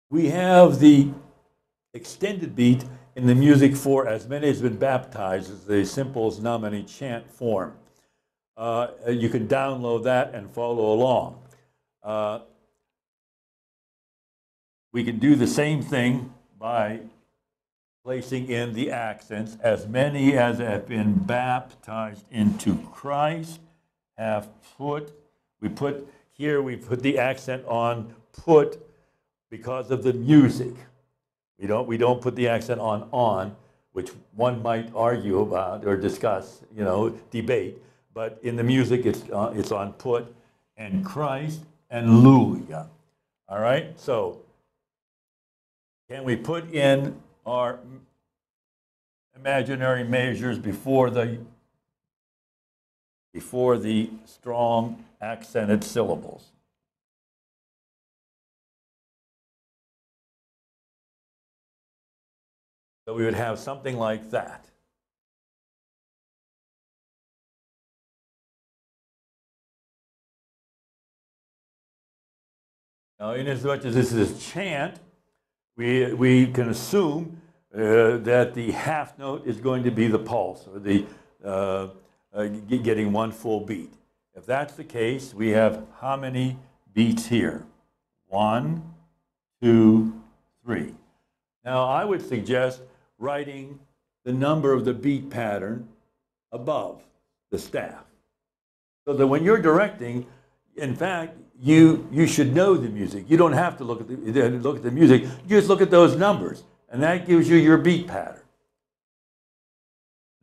We have the extended beat in the music for As Many As Been Baptized, is the Simples Nominee chant form. You can download that and follow along. We can do the same thing by placing in the accents. As many as have been baptized into Christ have put, we put the accent on put because of the music. We don't put the accent on, which one might argue about or discuss, debate. But in the music, it's on put and Christ and Hallelujah. All right. So can we put in our imaginary measures before the strong accented syllables? So we would have something like that. Now, in as much as this is chant, we can assume that the half note is going to be the pulse, or the getting one full beat. If that's the case, we have how many beats here? 1, 2, 3. Now, I would suggest writing the number of the beat pattern above the staff, so that when you're directing, in fact, you should know the music. You don't have to look at the music. You just look at those numbers, and that gives you your beat pattern.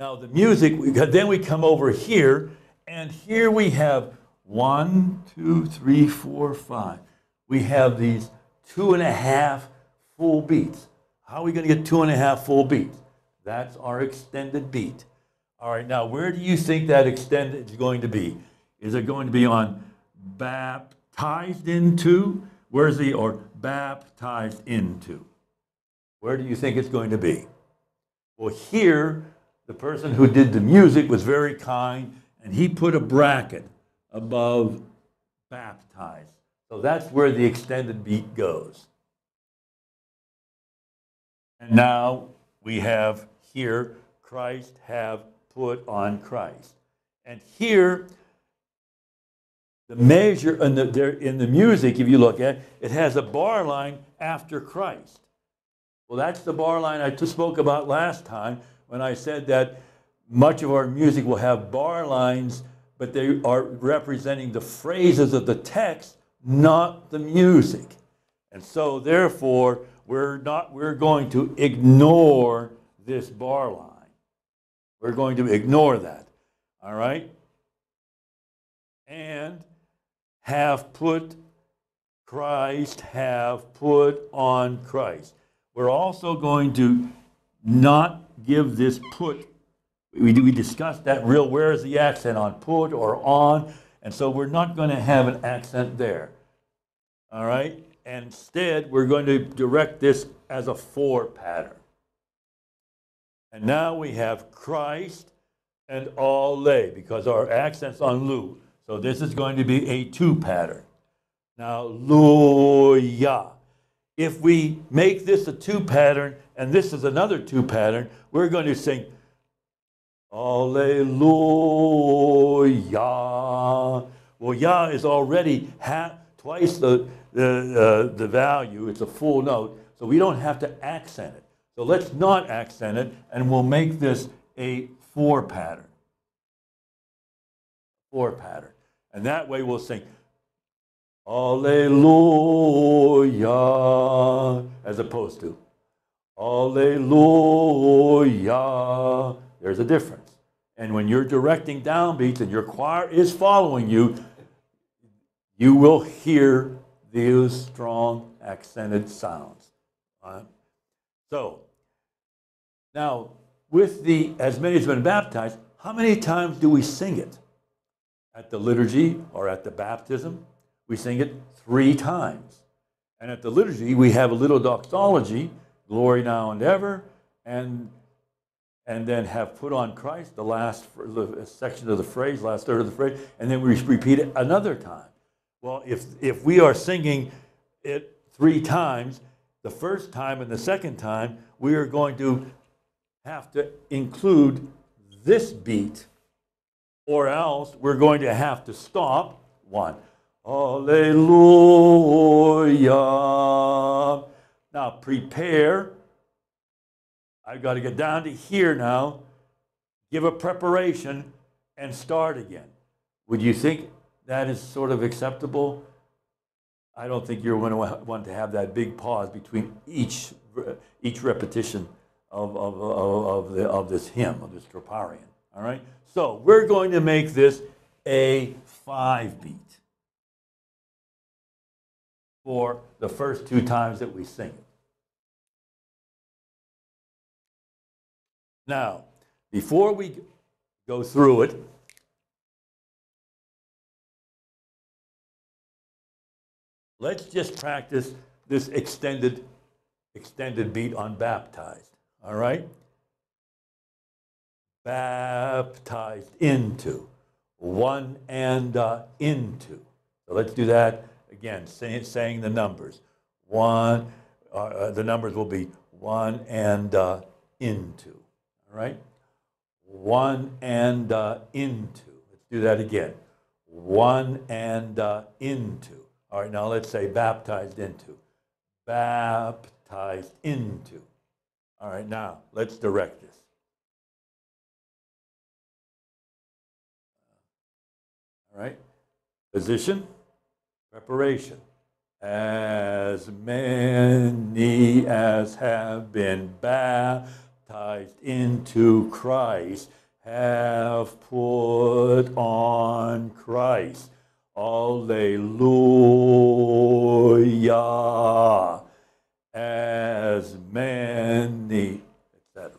Now the music, then we come over here, and here we have 1, 2, 3, 4, 5. We have these 2.5 full beats. How are we going to get 2.5 full beats? That's our extended beat. All right, now where do you think that extended is going to be? Is it going to be on baptized into? Where's the, or baptized into? Where do you think it's going to be? Well, here, the person who did the music was very kind, and he put a bracket above baptized. So that's where the extended beat goes. And now we have here, Christ have put on Christ. And here, the measure in the music, if you look at it, it has a bar line after Christ. Well, that's the bar line I just spoke about last time when I said that much of our music will have bar lines, but they are representing the phrases of the text, not the music. And so therefore, we're going to ignore this bar line. We're going to ignore that. All right? And have put Christ, have put on Christ. We're also going to not give this put. We discussed that where is the accent on put or on, and so we're not going to have an accent there. All right? Instead, we're going to direct this as a 4 pattern. And now we have Christ and all lay, because our accent's on lu. So this is going to be a 2 pattern. Now, Hallelujah. If we make this a 2 pattern and this is another 2 pattern, we're going to sing Alleluia. Well, Yah is already twice the value. It's a full note, so we don't have to accent it. So let's not accent it, and we'll make this a 4 pattern. 4 pattern. And that way we'll sing Alleluia, as opposed to Alleluia. There's a difference. And when you're directing downbeats and your choir is following you, you will hear those strong accented sounds. So, now with the As Many As Been Baptized, how many times do we sing it? At the liturgy or at the baptism, we sing it 3 times. And at the liturgy, we have a little doxology, glory now and ever, and then have put on Christ, the last section of the phrase, last third of the phrase, and then we repeat it another time. Well, if we are singing it 3 times, the first time and the second time, we are going to have to include this beat, or else we're going to have to stop. One. Hallelujah. Now prepare. I've got to get down to here now, give a preparation, and start again. Would you think that is sort of acceptable? I don't think you're going to want to have that big pause between each repetition of this hymn, of this troparion. All right? So we're going to make this a 5-beat for the first 2 times that we sing it. Now, before we go through it, let's just practice this extended beat on baptized. All right? Baptized into. One and into. So let's do that again, saying the numbers. One, the numbers will be 1 and into. All right? 1 and into. Let's do that again. 1 and into. All right, now let's say baptized into. Baptized into. All right, now let's direct this. All right, position, preparation. As many as have been baptized into Christ have put on Christ. Alleluia. As many, etc.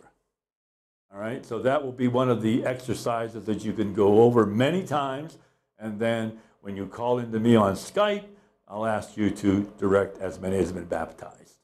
All right, so that will be one of the exercises that you can go over many times, and then when you call into me on Skype, I'll ask you to direct as many as have been baptized.